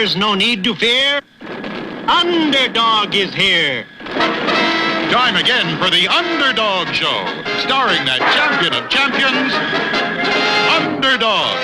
There's no need to fear. Underdog is here. Time again for the Underdog Show, starring that champion of champions, Underdog.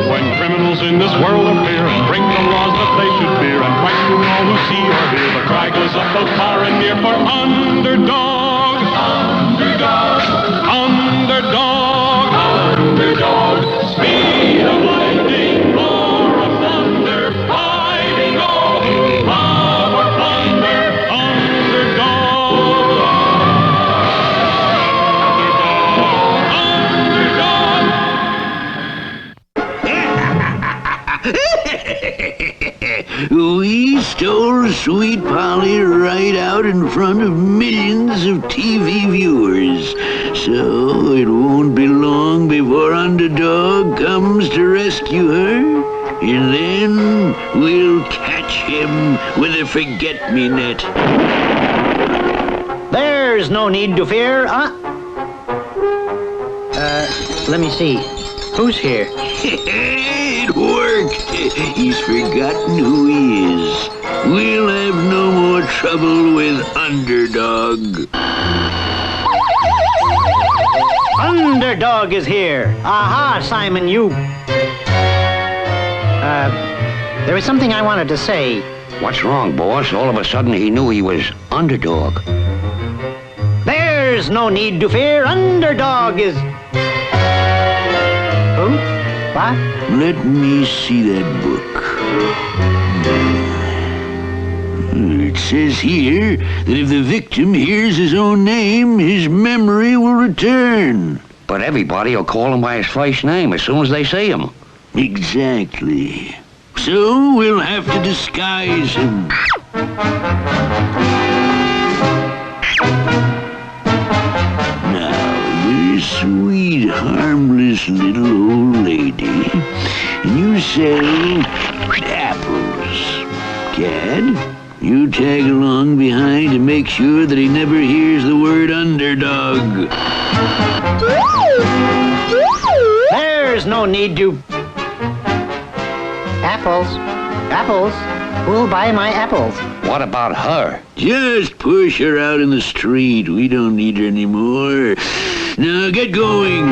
When criminals in this world appear and bring the laws that they should fear and fight through all who see or hear, the cry goes up both far and near for Underdog. Underdog. Underdog. Underdog. Speed of lightning, roar of thunder, hiding all who love or plunder. Underdog. We stole Sweet Polly right out in front of millions of TV viewers. So it won't be long before Underdog comes to rescue her. And then we'll catch him with a forget-me-net. There's no need to fear. Let me see. Who's here? It worked. He's forgotten who he is. We'll have no more trouble with Underdog. Underdog is here. Aha, Simon, you... there was something I wanted to say. What's wrong, boss? All of a sudden he knew he was Underdog. There's no need to fear. Underdog is... Who? What? Let me see that book. It says here that if the victim hears his own name, his memory will return. But everybody will call him by his first name as soon as they see him. Exactly. So we'll have to disguise him. Now, you're a sweet, harmless little old lady. And you sell apples. Cad, you tag along behind to make sure that he never hears the word Underdog. There's no need to... Apples. Apples. Who'll buy my apples? What about her? Just push her out in the street. We don't need her anymore. Now get going.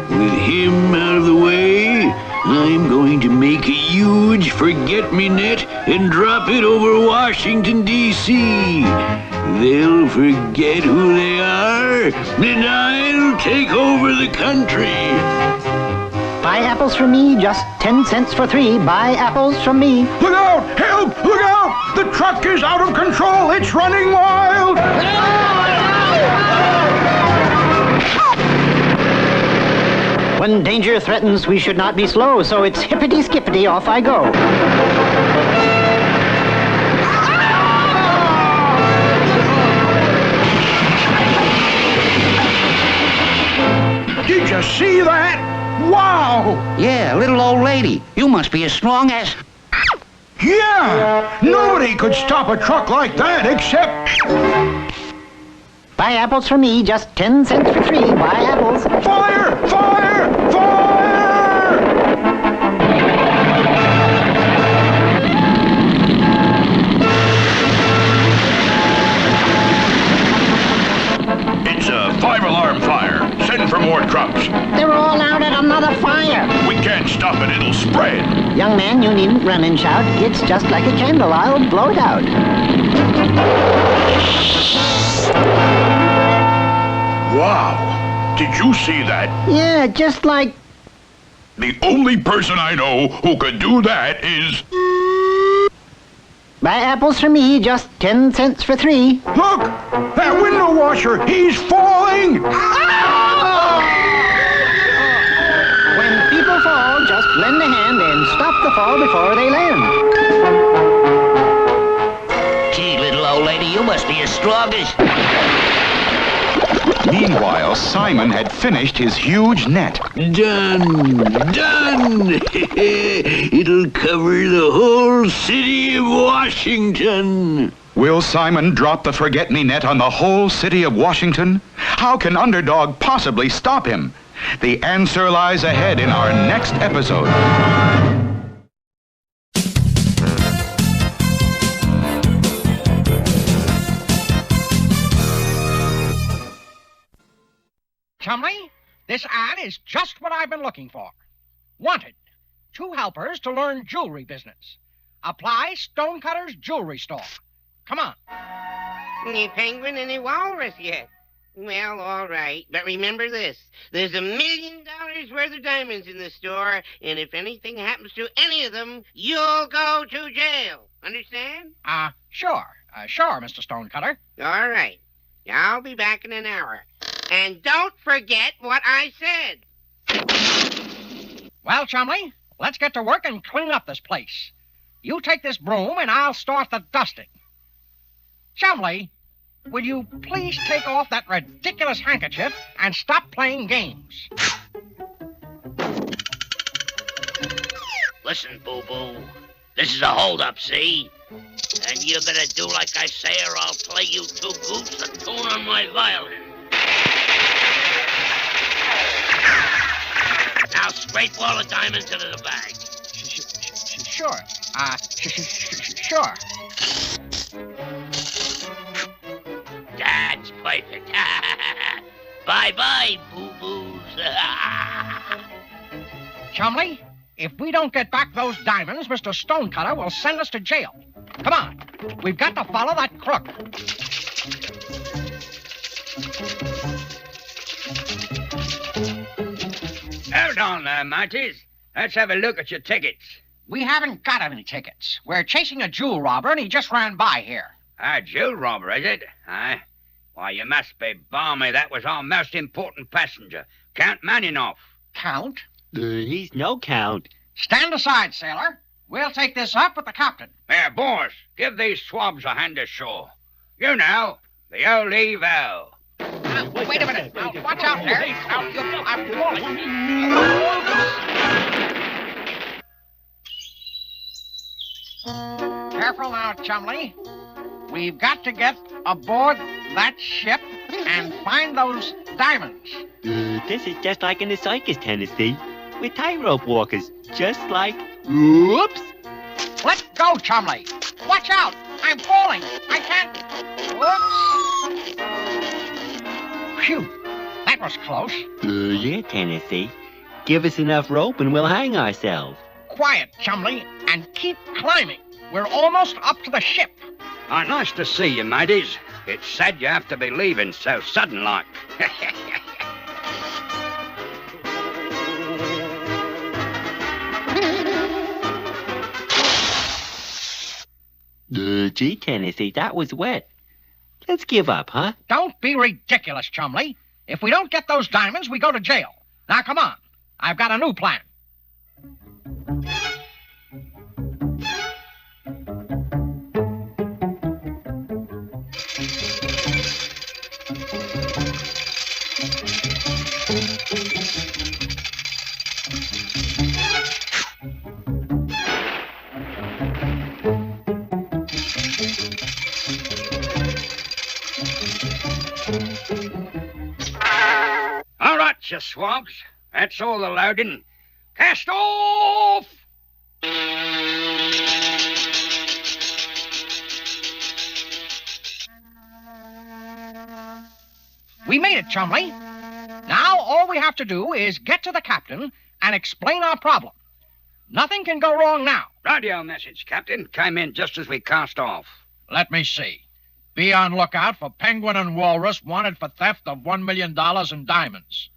With him out of the way, I'm going to make a huge forget-me-net and drop it over Washington, D.C. They'll forget who they are, and I'll take over the country. Buy apples from me, just 10 cents for 3. Buy apples from me. Look out! Help! Look out! The truck is out of control! It's running wild! When danger threatens, we should not be slow, so it's hippity-skippity, off I go. Did you see that? Wow! Yeah, little old lady. You must be as strong as... Yeah! Nobody could stop a truck like that except... Buy apples from me, just 10 cents for 3. Buy apples. Fire! Fire! Fire! It's a 5-alarm fire. Send for more trucks. They're all out at another fire. We can't stop it. It'll spread. Young man, you needn't run and shout. It's just like a candle. I'll blow it out. Wow. Did you see that? Yeah, just like... The only person I know who could do that is... Buy apples from me, just 10 cents for 3. Look! That window washer! He's falling! When people fall, just lend a hand and stop the fall before they land. Gee, little old lady, you must be as strong as... Meanwhile, Simon had finished his huge net. Done! Done! It'll cover the whole city of Washington. Will Simon drop the forget-me-net on the whole city of Washington? How can Underdog possibly stop him? The answer lies ahead in our next episode. Chumley, this ad is just what I've been looking for. Wanted. 2 helpers to learn jewelry business. Apply Stonecutter's Jewelry Store. Come on. Any penguin, any walrus yet? Well, all right. But remember this. There's $1 million worth of diamonds in the store, and if anything happens to any of them, you'll go to jail. Understand? Sure. Sure, Mr. Stonecutter. All right. I'll be back in an hour. And don't forget what I said. Well, Chumley, let's get to work and clean up this place. You take this broom, and I'll start the dusting. Chumley, will you please take off that ridiculous handkerchief and stop playing games? Listen, Boo-Boo. This is a hold-up, see? And you better do like I say, or I'll play you 2 goofs a tune on my violin. Now scrape all the diamonds into the bag. Sure. Sure. That's perfect. Bye-bye, boo-boos. Chumley, if we don't get back those diamonds, Mr. Stonecutter will send us to jail. Come on. We've got to follow that crook. Hold on there, mateys. Let's have a look at your tickets. We haven't got any tickets. We're chasing a jewel robber, and he just ran by here. A jewel robber, is it? Aye. Why, you must be balmy. That was our most important passenger, Count Maninoff. Count? He's no count. Stand aside, sailor. We'll take this up with the captain. Here, boys, give these swabs a hand ashore. You know, the old eval. Wait a minute. Now, watch out there. I'm falling. Careful now, Chumley. We've got to get aboard that ship and find those diamonds. This is just like in the circus, Tennessee, with tightrope walkers, just like... Whoops! Let go, Chumley. Watch out. I'm falling. I can't... Whoops. Phew. That was close. Yeah, Tennessee. Give us enough rope and we'll hang ourselves. Quiet, Chumley, and keep climbing. We're almost up to the ship. Nice to see you, mateys. It's sad you have to be leaving so sudden-like. Gee, Tennessee, that was wet. Let's give up, huh? Don't be ridiculous, Chumley. If we don't get those diamonds, we go to jail. Now, come on. I've got a new plan. All right, you swabs. That's all the loading. Cast off! We made it, Chumley. Now all we have to do is get to the captain and explain our problem. Nothing can go wrong now. Radio message, Captain. Came in just as we cast off. Let me see. Be on lookout for Penguin and Walrus wanted for theft of $1 million in diamonds.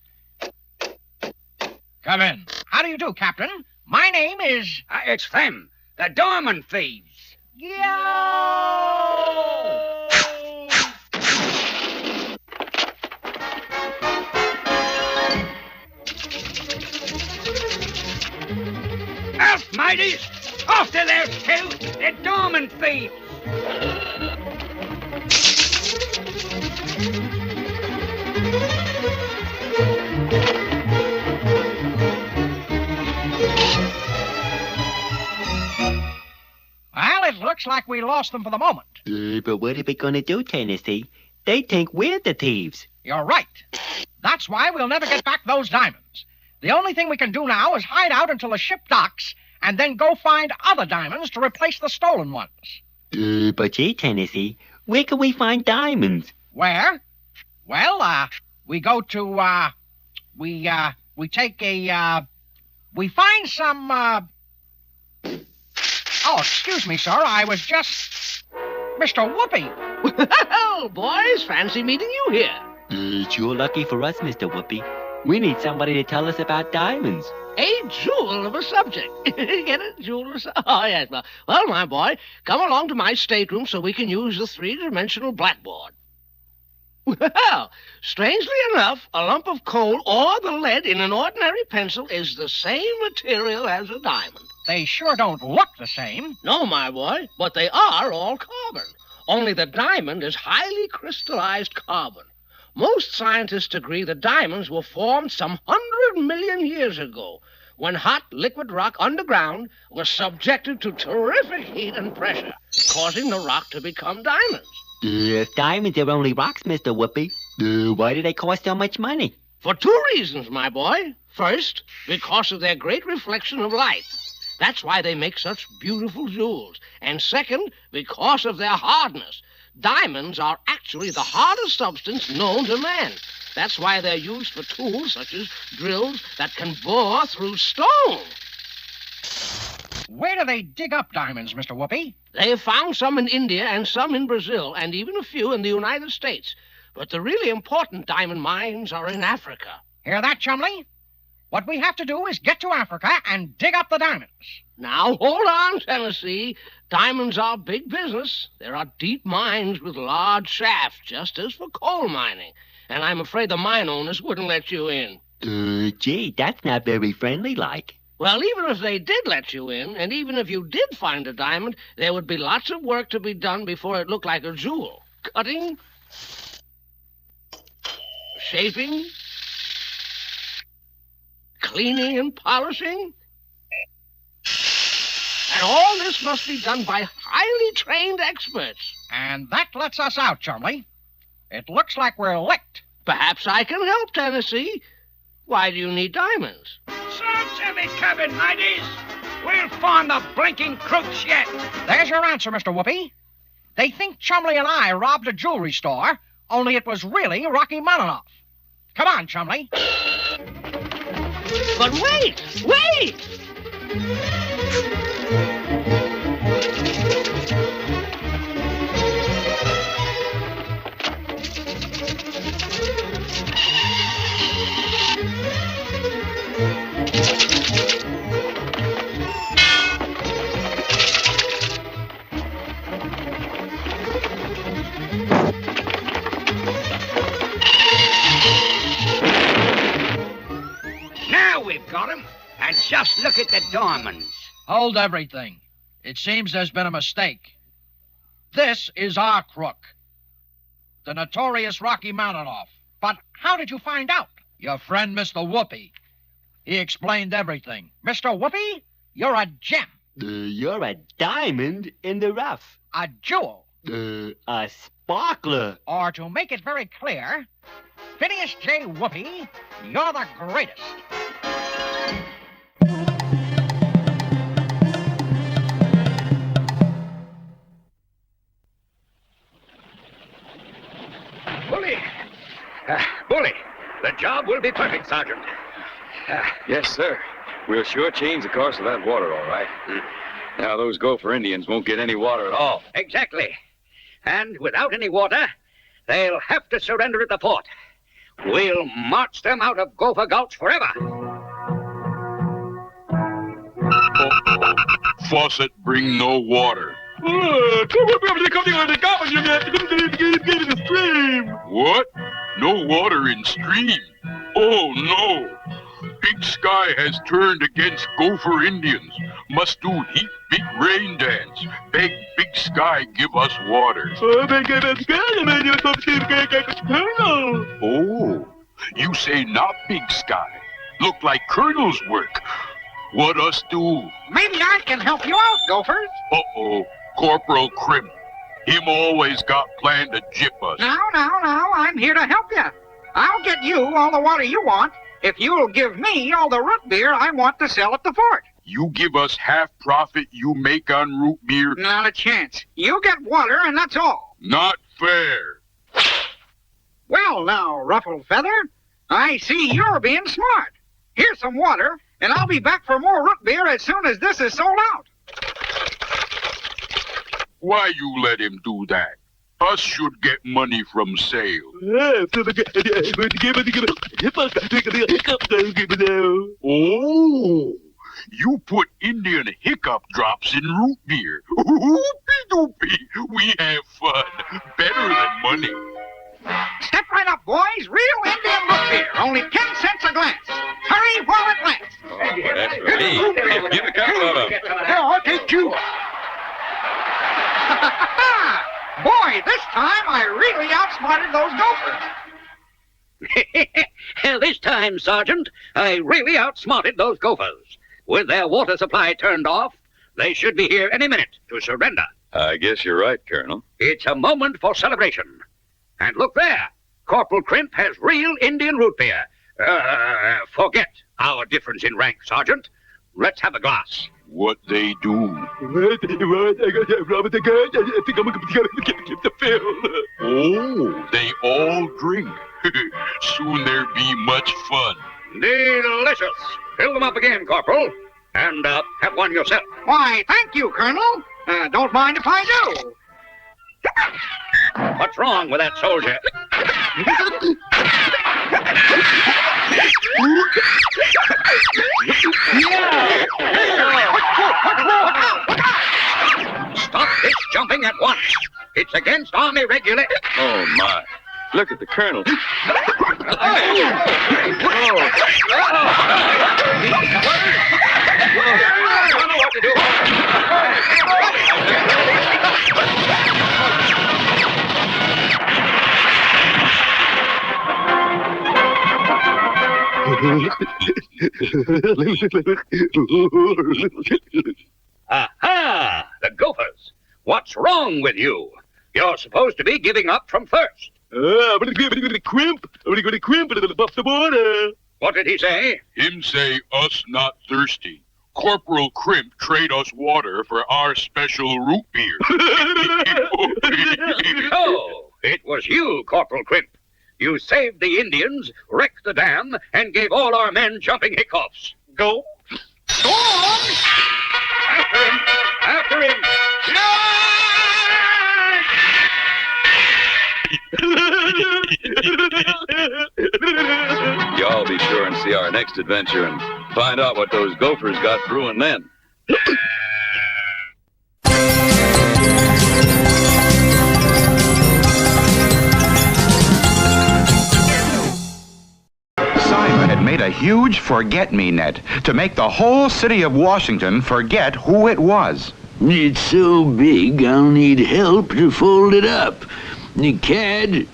Come in. How do you do, Captain? My name is... It's them, the diamond thieves. Yo! Out, mateys! After those 2, the diamond thieves! Well, it looks like we lost them for the moment. But what are we gonna do, Tennessee? They think we're the thieves. You're right. That's why we'll never get back those diamonds. The only thing we can do now is hide out until the ship docks and then go find other diamonds to replace the stolen ones. But gee, Tennessee, where can we find diamonds? Where? Well, we go to, we find some, Oh, excuse me, sir, I was just... Mr. Whoopi. Well, boys, fancy meeting you here. It's sure lucky for us, Mr. Whoopi. We need somebody to tell us about diamonds. A jewel of a subject. Get it? Jewel of a subject. Oh, yes. Well, my boy, come along to my stateroom so we can use the three-dimensional blackboard. Well, strangely enough, a lump of coal or the lead in an ordinary pencil is the same material as a diamond. They sure don't look the same. No, my boy, but they are all carbon. Only the diamond is highly crystallized carbon. Most scientists agree that diamonds were formed some 100 million years ago, when hot liquid rock underground was subjected to terrific heat and pressure, causing the rock to become diamonds. If diamonds are only rocks, Mr. Whoopi, why do they cost so much money? For two reasons, my boy. First, because of their great reflection of light. That's why they make such beautiful jewels. And second, because of their hardness. Diamonds are actually the hardest substance known to man. That's why they're used for tools such as drills that can bore through stone. Where do they dig up diamonds, Mr. Whoopi? They have found some in India and some in Brazil, and even a few in the United States. But the really important diamond mines are in Africa. Hear that, Chumley? What we have to do is get to Africa and dig up the diamonds. Now, hold on, Tennessee. Diamonds are big business. There are deep mines with large shafts, just as for coal mining. And I'm afraid the mine owners wouldn't let you in. Gee, that's not very friendly-like. Well, even if they did let you in, and even if you did find a diamond, there would be lots of work to be done before it looked like a jewel. Cutting, shaping, cleaning and polishing. And all this must be done by highly trained experts. And that lets us out, Chumley. It looks like we're licked. Perhaps I can help, Tennessee. Why do you need diamonds? Search every cabin, mateys. We'll find the blinking crooks yet. There's your answer, Mr. Whoopi. They think Chumley and I robbed a jewelry store, only it was really Rocky Mountainoff. Come on, Chumley. But wait! Wait! Now we've got him. And just look at the diamonds. Hold everything. It seems there's been a mistake. This is our crook, the notorious Rocky Mountainoff. But how did you find out? Your friend, Mr. Whoopi. He explained everything. Mr. Whoopi, you're a gem. You're a diamond in the rough. A jewel. A sparkler. Or to make it very clear, Phineas J. Whoopi, you're the greatest. Bully. Bully, the job will be perfect, Sergeant. Yes, sir. We'll sure change the course of that water, all right. Now, those Gopher Indians won't get any water at all. Exactly. And without any water, they'll have to surrender at the port. We'll march them out of Gopher Gulch forever. Faucet bring no water. What? No water in stream? Oh, no. Big Sky has turned against Gopher Indians. Must do heap big rain dance. Beg Big Sky give us water. Oh, you say not Big Sky. Look like Colonel's work. What us do? Maybe I can help you out, Gophers. Uh-oh. Corporal Crimp. Him always got planned to jip us. Now, I'm here to help you. I'll get you all the water you want if you'll give me all the root beer I want to sell at the fort. You give us half profit you make on root beer? Not a chance. You get water and that's all. Not fair. Well, now, Ruffled Feather, I see you're being smart. Here's some water, and I'll be back for more root beer as soon as this is sold out. Why you let him do that? Us should get money from sale. Oh, you put Indian hiccup drops in root beer. Oopie-doopie, we have fun. Better than money. Step right up, boys. Real Indian root beer. Only 10 cents a glass. Hurry while it lasts. Oh, that's for me. Give a couple of them. Here, I'll take two. Boy, this time I really outsmarted those gophers. This time, Sergeant, I really outsmarted those gophers. With their water supply turned off, they should be here any minute to surrender. I guess you're right, Colonel. It's a moment for celebration. And look there. Corporal Crimp has real Indian root beer. Forget our difference in rank, Sergeant. Let's have a glass. What they do? Oh, they all drink. Soon there be much fun. Delicious. Fill them up again, Corporal. And have one yourself. Why, thank you, Colonel. Don't mind if I do. What's wrong with that soldier? Stop this jumping at once. It's against Army regulations. Oh, my. Look at the Colonel. Aha! The gophers. What's wrong with you? You're supposed to be giving up from thirst. I'm gonna crimp. Buff the water. What did he say? Him say us not thirsty. Corporal Crimp trade us water for our special root beer. Oh, it was you, Corporal Crimp. You saved the Indians, wrecked the dam, and gave all our men jumping hiccoughs. Go. Go on! After him! After him! Y'all be sure and see our next adventure and find out what those gophers got brewing then. Simon had made a huge forget-me-net to make the whole city of Washington forget who it was. It's so big, I'll need help to fold it up. Cad,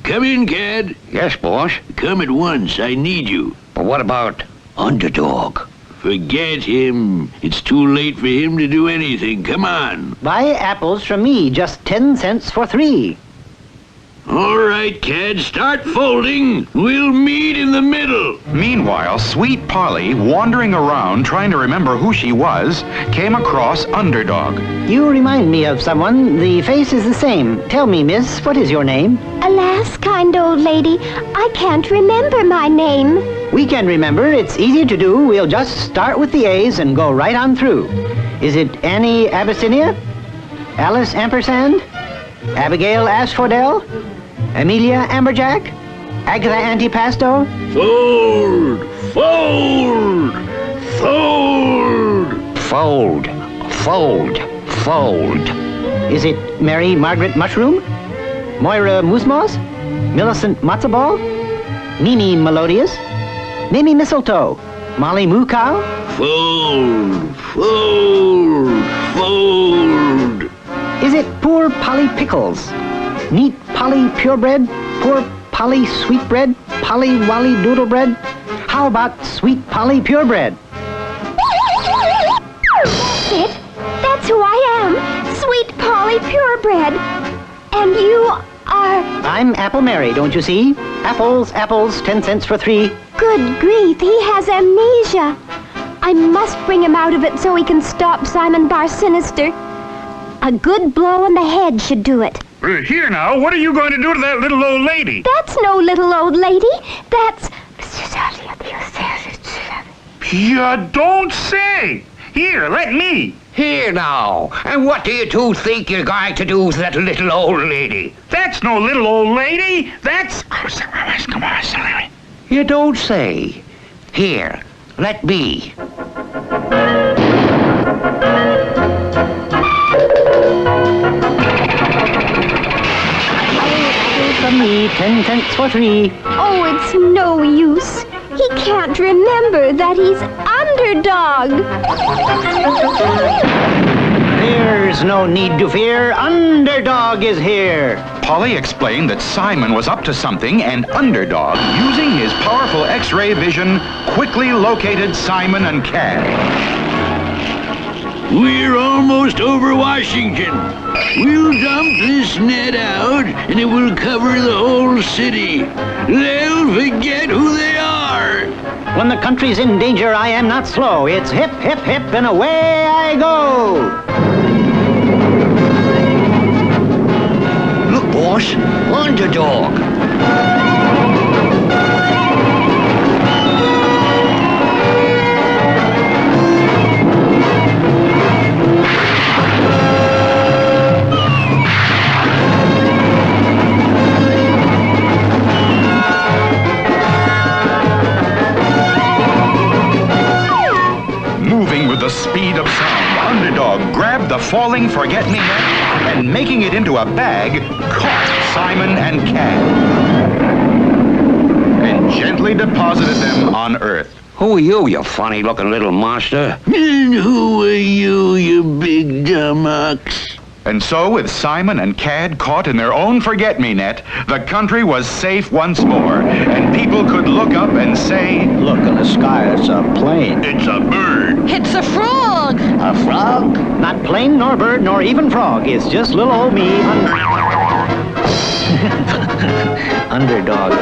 come in, Cad. Yes, boss. Come at once, I need you. But what about Underdog? Forget him. It's too late for him to do anything. Come on. Buy apples from me, just 10 cents for 3. All right, Cad, start folding. We'll meet in the middle. Meanwhile, Sweet Polly, wandering around trying to remember who she was, came across Underdog. You remind me of someone. The face is the same. Tell me, miss, what is your name? Alas, kind old lady, I can't remember my name. We can remember. It's easy to do. We'll just start with the A's and go right on through. Is it Annie Abyssinia? Alice Ampersand? Abigail Asphodel? Amelia Amberjack? Agatha Antipasto? Fold! Fold! Fold! Fold. Is it Mary Margaret Mushroom? Moira Moosmoss? Millicent Matzo-Ball? Mimi Melodious? Mimi Mistletoe? Molly Moo Cow? Fold! Is it Poor Polly Pickles? Neat Polly Purebred? Poor Polly Sweetbread? Polly Wally Doodlebread? How about Sweet Polly Purebred? That's it. That's who I shortbread. And you are... I'm Apple Mary, don't you see? Apples, apples, 10 cents for 3. Good grief, he has amnesia. I must bring him out of it so he can stop Simon Bar Sinister. A good blow on the head should do it. Here now, what are you going to do to that little old lady? That's no little old lady. That's... You don't say. Here, let me. Here now. And what do you two think you're going to do with that little old lady? That's no little old lady. That's... You don't say. Here, let me. From me, 10 cents for 3. Oh, it's no use. He can't remember that he's Underdog. There's no need to fear. Underdog is here. Polly explained that Simon was up to something, and Underdog, using his powerful X-ray vision, quickly located Simon and Cad. We're almost over Washington. We'll dump this net out, and it will cover the whole city. They'll forget who they are. When the country's in danger, I am not slow. It's hip, hip, hip, and away I go. Look, boss, Underdog. Moving with the speed of sound, Underdog grabbed the falling forget-me-not and, making it into a bag, caught Simon and Cad and gently deposited them on Earth. Who are you, you funny-looking little monster? And who are you, you big dumb ox? And so, with Simon and Cad caught in their own forget-me-net, the country was safe once more, and people could look up and say, Look in the sky, it's a plane. It's a bird. It's a frog. A frog? Not plane, nor bird, nor even frog. It's just little old me, Underdog.